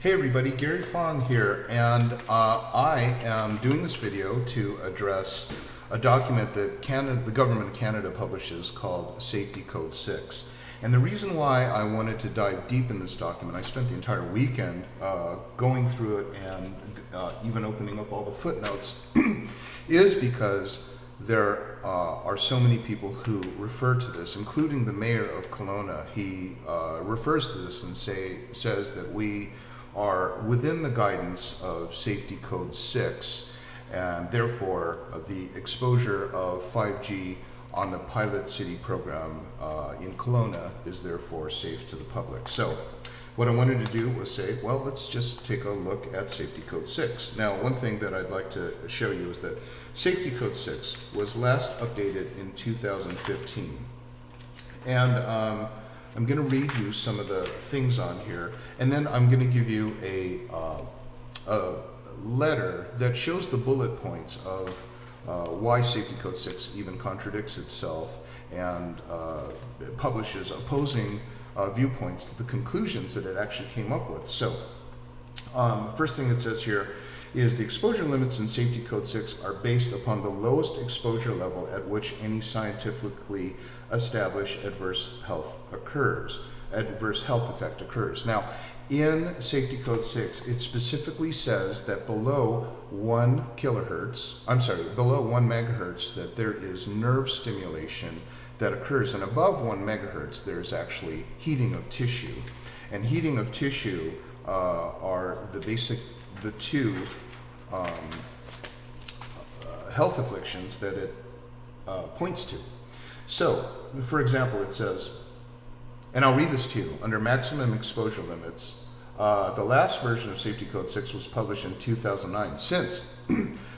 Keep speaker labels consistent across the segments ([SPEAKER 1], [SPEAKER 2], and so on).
[SPEAKER 1] Hey everybody, Gary Fong here, and I am doing this video to address a document that the government of Canada publishes called Safety Code 6. And the reason why I wanted to dive deep in this document, I spent the entire weekend going through it and even opening up all the footnotes, is because there are so many people who refer to this, including the mayor of Kelowna. He refers to this and says that we are within the guidance of Safety Code 6, and therefore the exposure of 5G on the pilot city program in Kelowna is therefore safe to the public. So what I wanted to do was say, well, let's just take a look at Safety Code 6. Now, one thing that I'd like to show you is that Safety Code 6 was last updated in 2015. And I'm going to read you some of the things on here, and then I'm going to give you a letter that shows the bullet points of why Safety Code 6 even contradicts itself and publishes opposing viewpoints to the conclusions that it actually came up with. So, first thing it says here is the exposure limits in Safety Code 6 are based upon the lowest exposure level at which any scientifically established adverse health effect occurs. Now, in Safety Code 6, it specifically says that below 1 megahertz, that there is nerve stimulation that occurs, and above 1 megahertz, there's actually heating of tissue. And heating of tissue are the two health afflictions that it points to. So, for example, it says, and I'll read this to you, under maximum exposure limits, the last version of Safety Code 6 was published in 2009. Since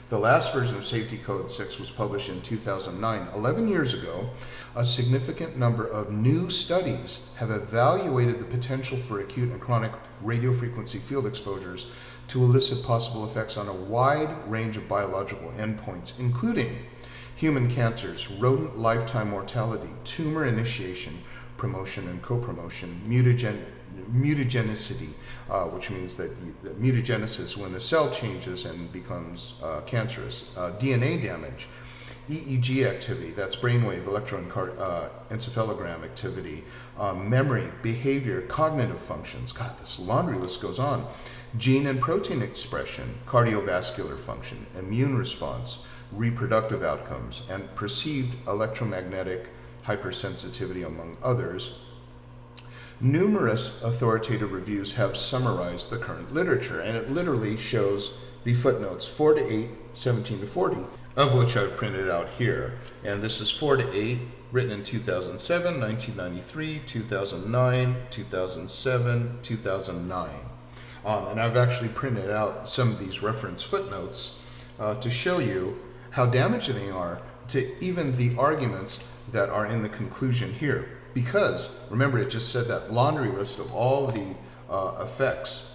[SPEAKER 1] the last version of Safety Code 6 was published in 2009, 11 years ago, a significant number of new studies have evaluated the potential for acute and chronic radiofrequency field exposures to elicit possible effects on a wide range of biological endpoints, including human cancers, rodent lifetime mortality, tumor initiation, promotion and co-promotion, mutagenicity, which means that mutagenesis when a cell changes and becomes cancerous, DNA damage, EEG activity, that's brainwave electroencephalogram activity, memory, behavior, cognitive functions, God, this laundry list goes on, gene and protein expression, cardiovascular function, immune response, reproductive outcomes, and perceived electromagnetic hypersensitivity, among others. Numerous authoritative reviews have summarized the current literature, and it literally shows the footnotes 4 to 8, 17 to 40, of which I've printed out here. And this is 4 to 8, written in 2007, 1993, 2009, 2007, 2009. And I've actually printed out some of these reference footnotes to show you how damaging they are to even the arguments that are in the conclusion here. Because, remember, it just said that laundry list of all the effects.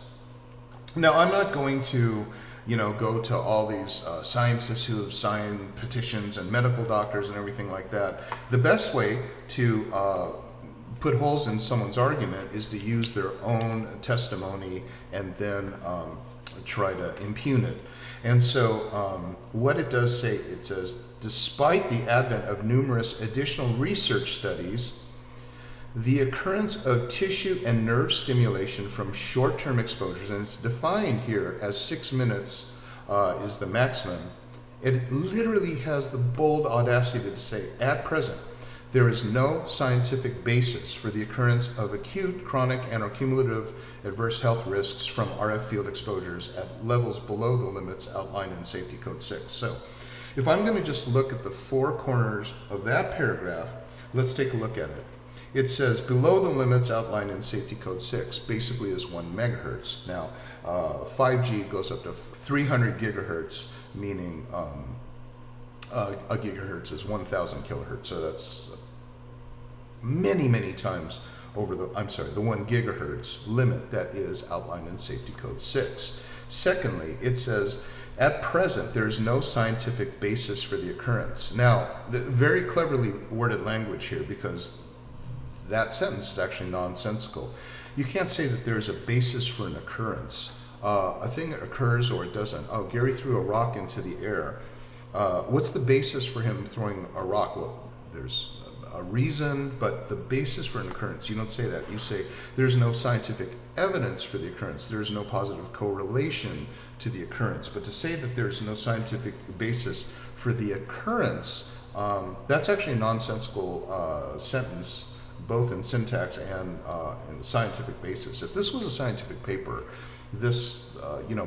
[SPEAKER 1] Now, I'm not going to, go to all these scientists who have signed petitions and medical doctors and everything like that. The best way to put holes in someone's argument is to use their own testimony and then try to impugn it. And so what it does say, it says, despite the advent of numerous additional research studies, the occurrence of tissue and nerve stimulation from short-term exposures, and it's defined here as 6 minutes is the maximum. It literally has the bold audacity to say, at present, there is no scientific basis for the occurrence of acute, chronic, and or cumulative adverse health risks from RF field exposures at levels below the limits outlined in Safety Code 6. So, if I'm going to just look at the four corners of that paragraph, let's take a look at it. It says below the limits outlined in Safety Code 6 basically is 1 megahertz. Now, 5G goes up to 300 gigahertz, meaning a gigahertz is 1,000 kilohertz. So that's many, many times over the 1 gigahertz limit that is outlined in Safety Code 6. Secondly, it says, at present, there is no scientific basis for the occurrence. Now, the very cleverly worded language here, because that sentence is actually nonsensical. You can't say that there's a basis for an occurrence. A thing occurs or it doesn't. Oh, Gary threw a rock into the air. What's the basis for him throwing a rock? Well, there's a reason, but the basis for an occurrence, you don't say that. You say there's no scientific evidence for the occurrence. There's no positive correlation to the occurrence. But to say that there's no scientific basis for the occurrence, that's actually a nonsensical sentence, both in syntax and in the scientific basis. If this was a scientific paper, this,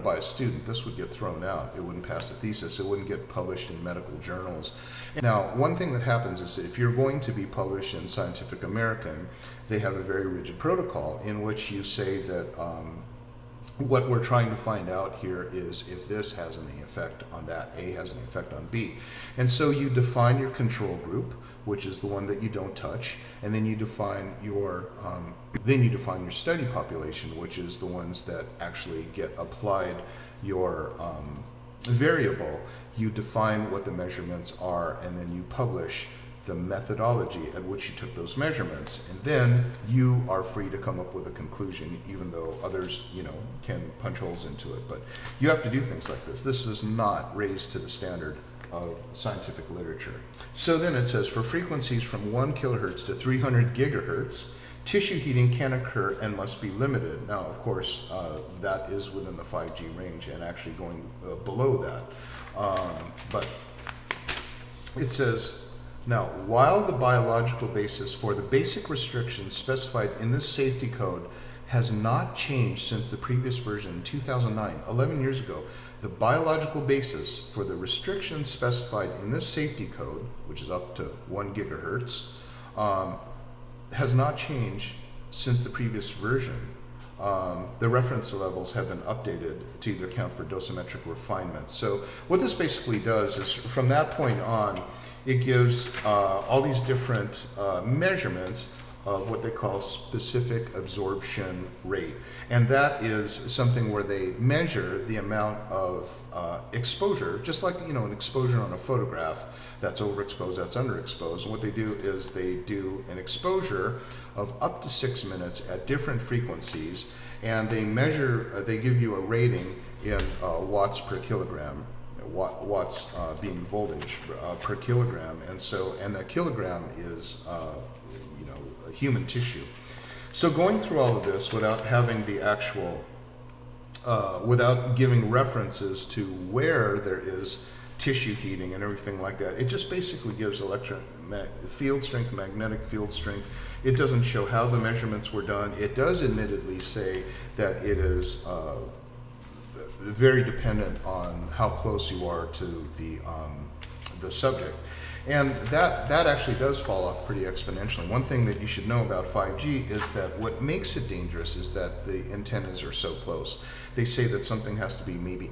[SPEAKER 1] by a student, this would get thrown out. It wouldn't pass the thesis. It wouldn't get published in medical journals. Now, one thing that happens is that if you're going to be published in Scientific American, they have a very rigid protocol in which you say that what we're trying to find out here is if this has any effect on that, A has any effect on B. And so you define your control group, which is the one that you don't touch, and then you define your study population, which is the ones that actually get applied your variable. You define what the measurements are, and then you publish the methodology at which you took those measurements, and then you are free to come up with a conclusion, even though others, can punch holes into it. But you have to do things like this. This is not raised to the standard of scientific literature. So then it says, for frequencies from 1 kilohertz to 300 gigahertz, tissue heating can occur and must be limited. Now, of course, that is within the 5G range and actually going below that. But it says, now, while the biological basis for the basic restrictions specified in this safety code has not changed since the previous version in 2009, 11 years ago, the biological basis for the restrictions specified in this safety code, which is up to 1 gigahertz, has not changed since the previous version. The reference levels have been updated to either account for dosimetric refinements. So what this basically does is, from that point on, it gives all these different measurements of what they call specific absorption rate. And that is something where they measure the amount of exposure, just like an exposure on a photograph, that's overexposed, that's underexposed. And what they do is they do an exposure of up to 6 minutes at different frequencies, and they measure, they give you a rating in watts per kilogram. Watts being voltage per kilogram, and that kilogram is human tissue. So going through all of this without having the actual, without giving references to where there is tissue heating and everything like that, it just basically gives field strength, magnetic field strength. It doesn't show how the measurements were done. It does admittedly say that it is very dependent on how close you are to the subject. And that actually does fall off pretty exponentially. One thing that you should know about 5G is that what makes it dangerous is that the antennas are so close. They say that something has to be maybe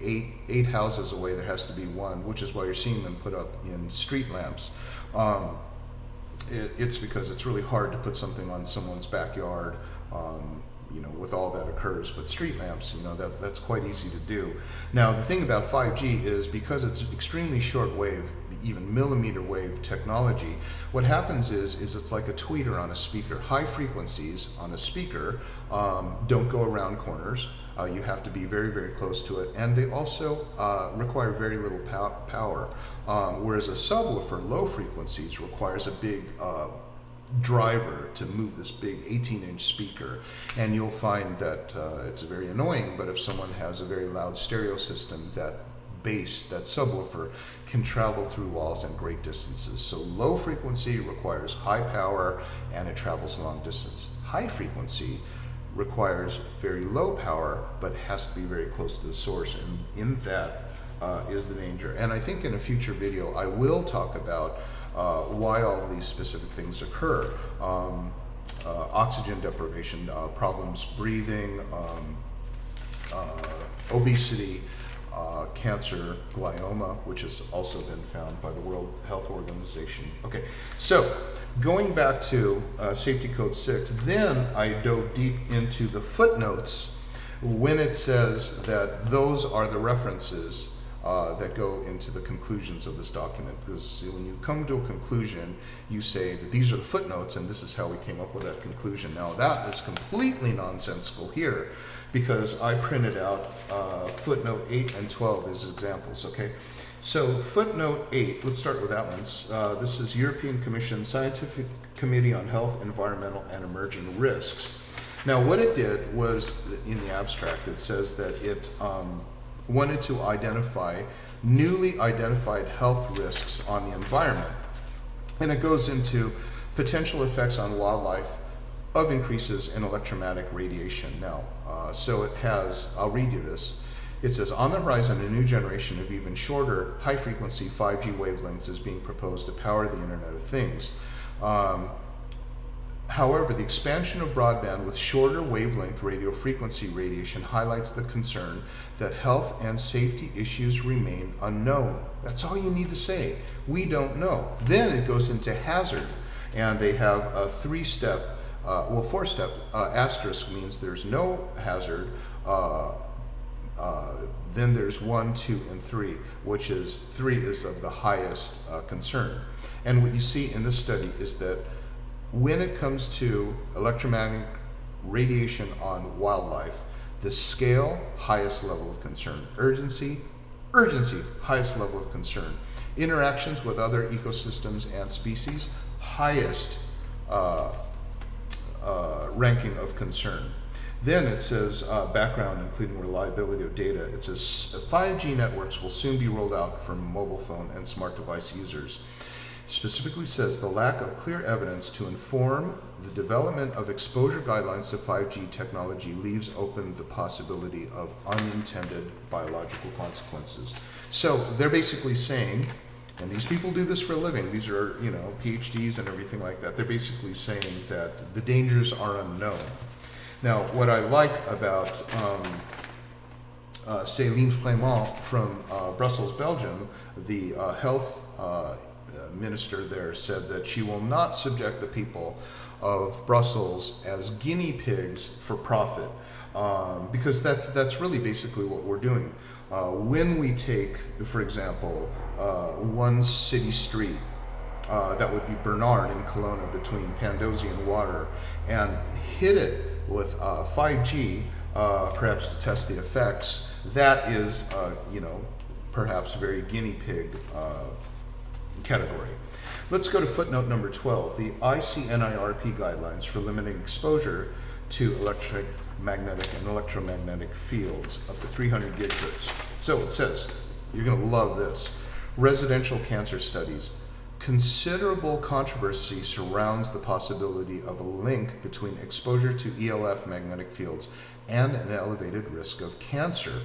[SPEAKER 1] eight houses away, there has to be one, which is why you're seeing them put up in street lamps. It's because it's really hard to put something on someone's backyard, with all that occurs. But street lamps, that's quite easy to do. Now, the thing about 5G is because it's extremely short wave, even millimeter wave technology, what happens is it's like a tweeter on a speaker. High frequencies on a speaker don't go around corners. You have to be very, very close to it, and they also require very little power. Whereas a subwoofer, low frequencies, requires a big driver to move this big 18-inch speaker, and you'll find that it's very annoying, but if someone has a very loud stereo system, that bass, that subwoofer, can travel through walls and great distances. So low frequency requires high power and it travels long distance. High frequency requires very low power but has to be very close to the source, and in that is the danger. And I think in a future video I will talk about why all of these specific things occur. Oxygen deprivation, problems breathing, obesity, cancer, glioma, which has also been found by the World Health Organization. Okay, so going back to Safety Code 6, then I dove deep into the footnotes when it says that those are the references that go into the conclusions of this document, because when you come to a conclusion, you say that these are the footnotes and this is how we came up with that conclusion. Now that is completely nonsensical here, because I printed out footnote 8 and 12 as examples, okay? So footnote 8, let's start with that one. This is European Commission Scientific Committee on Health, Environmental and Emerging Risks. Now what it did was, in the abstract, it says that it wanted to identify newly identified health risks on the environment. And it goes into potential effects on wildlife of increases in electromagnetic radiation. Now, so it has, I'll read you this. It says, on the horizon, a new generation of even shorter high-frequency 5G wavelengths is being proposed to power the Internet of Things. However, the expansion of broadband with shorter wavelength radio frequency radiation highlights the concern that health and safety issues remain unknown. That's all you need to say. We don't know. Then it goes into hazard, and they have a four-step. Asterisk means there's no hazard. Then there's 1, 2, and 3, which is 3 is of the highest concern. And what you see in this study is that when it comes to electromagnetic radiation on wildlife, the scale, highest level of concern. Urgency, highest level of concern. Interactions with other ecosystems and species, highest ranking of concern. Then it says background, including reliability of data. It says 5G networks will soon be rolled out for mobile phone and smart device users. Specifically says the lack of clear evidence to inform the development of exposure guidelines to 5G technology leaves open the possibility of unintended biological consequences. So they're basically saying, and these people do this for a living, these are, PhDs and everything like that, they're basically saying that the dangers are unknown. Now, what I like about Céline Frémont from Brussels, Belgium, the health minister there, said that she will not subject the people of Brussels as guinea pigs for profit, because that's really basically what we're doing. When we take, for example, one city street, that would be Bernard in Kelowna between Pandosy and Water, and hit it with 5G, perhaps to test the effects, that is, perhaps very guinea pig category. Let's go to footnote number 12, the ICNIRP guidelines for limiting exposure to electromagnetic and electromagnetic fields up to 300 gigahertz. So it says, you're going to love this, residential cancer studies. Considerable controversy surrounds the possibility of a link between exposure to ELF magnetic fields and an elevated risk of cancer.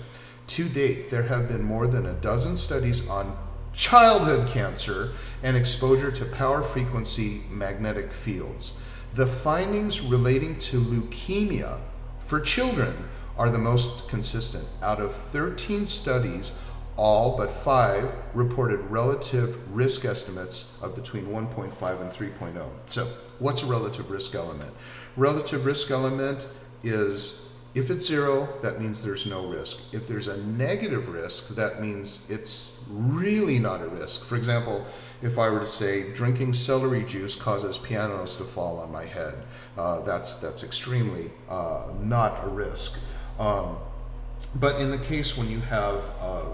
[SPEAKER 1] To date, there have been more than a dozen studies on childhood cancer and exposure to power frequency magnetic fields. The findings relating to leukemia for children are the most consistent. Out of 13 studies, all but 5 reported relative risk estimates of between 1.5 and 3.0. So what's a relative risk element? Relative risk element is, if it's 0, that means there's no risk. If there's a negative risk, that means it's really not a risk. For example, if I were to say drinking celery juice causes pianos to fall on my head, that's extremely not a risk. But in the case when you have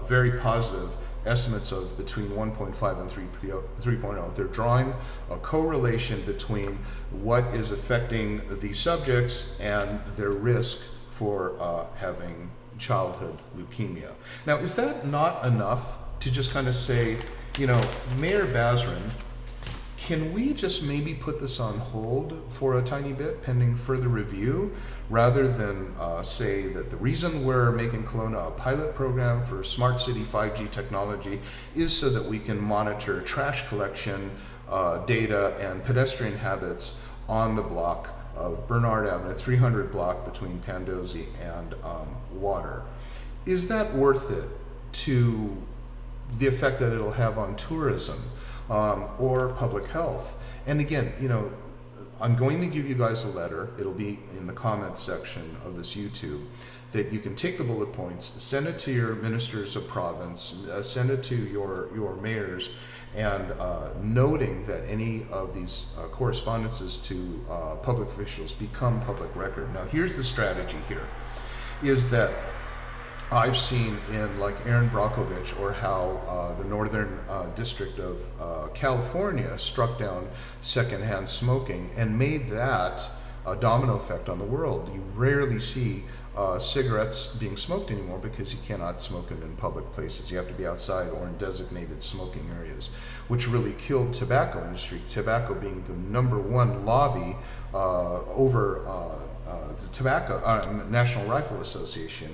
[SPEAKER 1] very positive estimates of between 1.5 and 3.0, they're drawing a correlation between what is affecting the subjects and their risk for having childhood leukemia. Now, is that not enough to just kind of say, Mayor Basran, can we just maybe put this on hold for a tiny bit pending further review, rather than say that the reason we're making Kelowna a pilot program for smart city 5G technology is so that we can monitor trash collection data and pedestrian habits on the block of Bernard Avenue, 300 block between Pandosy and Water. Is that worth it to the effect that it'll have on tourism or public health? And again, I'm going to give you guys a letter. It'll be in the comments section of this YouTube. that you can take the bullet points, send it to your ministers of province, send it to your mayors, and noting that any of these correspondences to public officials become public record. Now, here's the strategy here, is that I've seen in like Erin Brockovich, or how the Northern District of California struck down secondhand smoking and made that a domino effect on the world. You rarely see cigarettes being smoked anymore because you cannot smoke them in public places. You have to be outside or in designated smoking areas, which really killed tobacco industry. Tobacco being the number one lobby over the tobacco National Rifle Association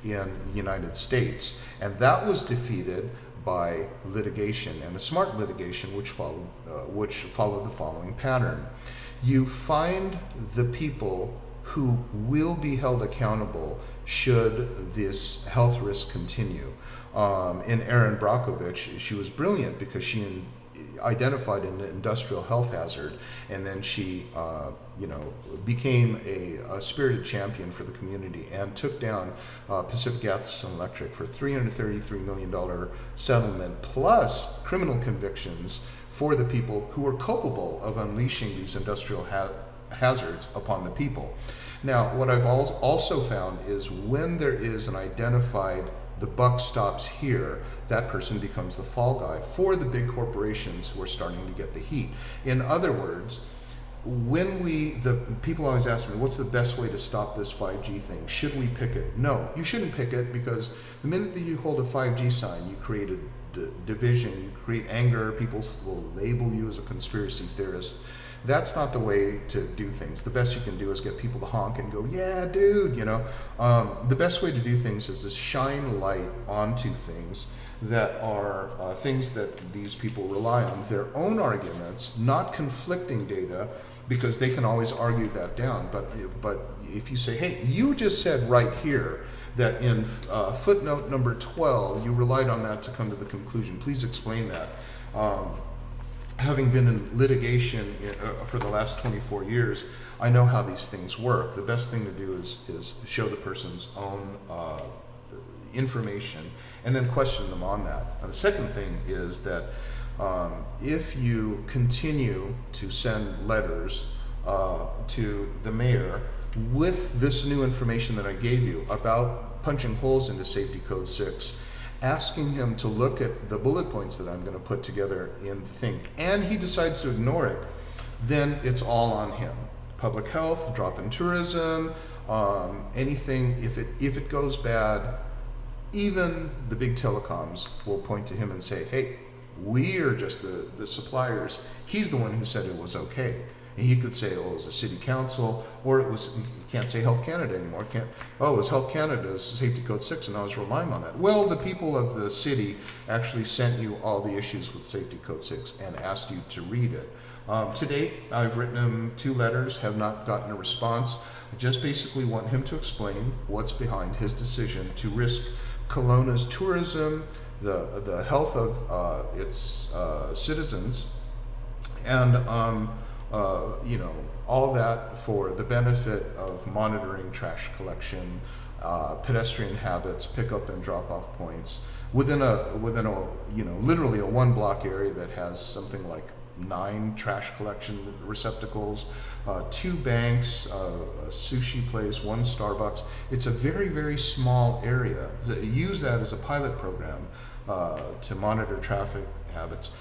[SPEAKER 1] in the United States, and that was defeated by litigation, and a smart litigation which followed the following pattern. You find the people who will be held accountable should this health risk continue. In Erin Brockovich, she was brilliant because she identified an industrial health hazard, and then she became a spirited champion for the community and took down Pacific Gas and Electric for $333 million settlement, plus criminal convictions for the people who were culpable of unleashing these industrial hazards upon the people. Now, what I've also found is when there is an identified, the buck stops here, that person becomes the fall guy for the big corporations who are starting to get the heat. In other words, the people always ask me, what's the best way to stop this 5G thing? Should we pick it? No, you shouldn't pick it, because the minute that you hold a 5G sign, you create a division, you create anger, people will label you as a conspiracy theorist. That's not the way to do things. The best you can do is get people to honk and go, yeah, dude, The best way to do things is to shine light onto things that are things that these people rely on, their own arguments, not conflicting data, because they can always argue that down. But if you say, hey, you just said right here that in footnote number 12, you relied on that to come to the conclusion. Please explain that. Having been in litigation for the last 24 years, I know how these things work. The best thing to do is show the person's own information and then question them on that. And the second thing is that if you continue to send letters to the mayor with this new information that I gave you about punching holes into Safety Code 6, asking him to look at the bullet points that I'm going to put together in the thing, and he decides to ignore it, then it's all on him. Public health, drop in tourism, anything, if it goes bad, even the big telecoms will point to him and say, hey, we are just the suppliers. He's the one who said it was okay. And he could say, oh, it was a city council, or it was, you can't say Health Canada anymore. It was Health Canada's Safety Code 6, and I was relying on that. Well, the people of the city actually sent you all the issues with Safety Code 6 and asked you to read it. To date, I've written him 2 letters, have not gotten a response. I just basically want him to explain what's behind his decision to risk Kelowna's tourism, the health of its citizens, and all that for the benefit of monitoring trash collection, pedestrian habits, pickup and drop-off points within a literally a 1-block area that has something like 9 trash collection receptacles, 2 banks, a sushi place, 1 Starbucks. It's a very, very small area. Use that as a pilot program to monitor traffic habits.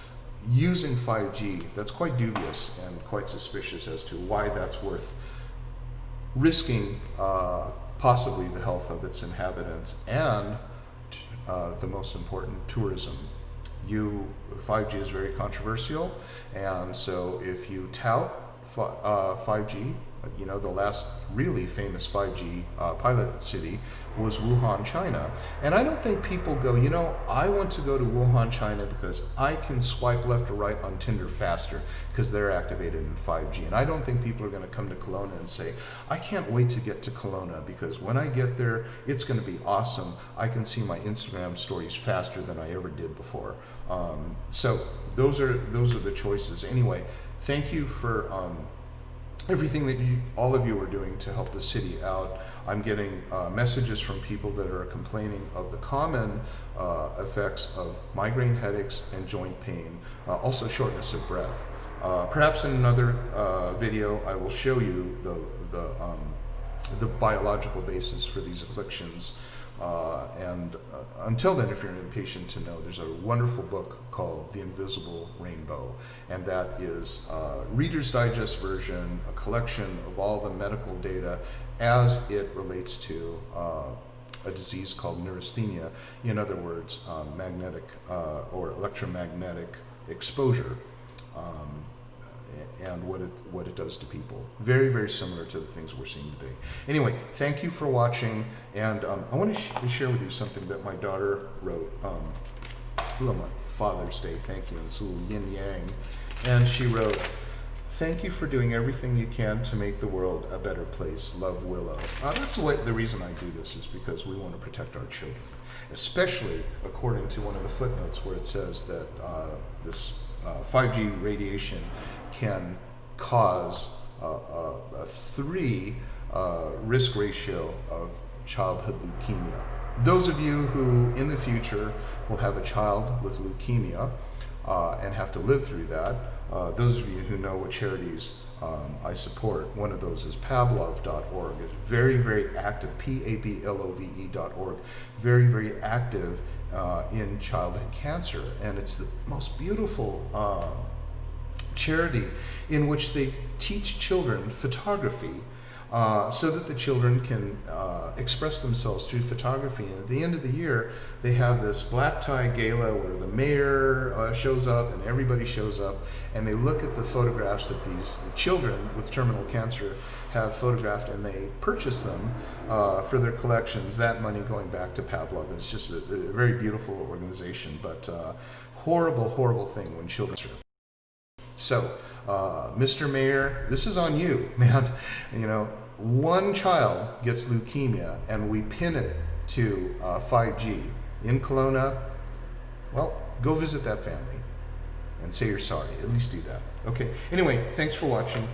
[SPEAKER 1] Using 5G, that's quite dubious and quite suspicious as to why that's worth risking possibly the health of its inhabitants and the most important, tourism. 5G is very controversial, and so if you tout 5G, the last really famous 5G pilot city was Wuhan, China. And I don't think people go, I want to go to Wuhan, China because I can swipe left or right on Tinder faster because they're activated in 5G. And I don't think people are going to come to Kelowna and say, I can't wait to get to Kelowna because when I get there, it's going to be awesome. I can see my Instagram stories faster than I ever did before. So those are the choices. Anyway, thank you for everything that all of you are doing to help the city out. I'm getting messages from people that are complaining of the common effects of migraine headaches and joint pain, also shortness of breath. Perhaps in another video I will show you the biological basis for these afflictions. Until then, if you're impatient to know, there's a wonderful book called The Invisible Rainbow, and that is a Reader's Digest version, a collection of all the medical data as it relates to a disease called neurasthenia. In other words, magnetic or electromagnetic exposure. And what it does to people. Very, very similar to the things we're seeing today. Anyway, thank you for watching, and I want to share with you something that my daughter wrote. Hello, my Father's Day, thank you, and it's a little yin yang. And she wrote, "Thank you for doing everything you can to make the world a better place. Love, Willow." That's the reason I do this, is because we want to protect our children, especially according to one of the footnotes where it says that this 5G radiation can cause a 3 risk ratio of childhood leukemia. Those of you who in the future will have a child with leukemia and have to live through that, those of you who know what charities I support, one of those is pablove.org. It's very, very active, PABLOVE.org, very, very active in childhood cancer. And it's the most beautiful charity in which they teach children photography so that the children can express themselves through photography. And at the end of the year, they have this black tie gala where the mayor shows up and everybody shows up, and they look at the photographs that these children with terminal cancer have photographed, and they purchase them for their collections, that money going back to Pavlov. It's just a very beautiful organization, but horrible, horrible thing when children... So, Mr. Mayor, this is on you, man. You know, one child gets leukemia and we pin it to 5G in Kelowna. Well, go visit that family and say you're sorry. At least do that. Okay. Anyway, thanks for watching.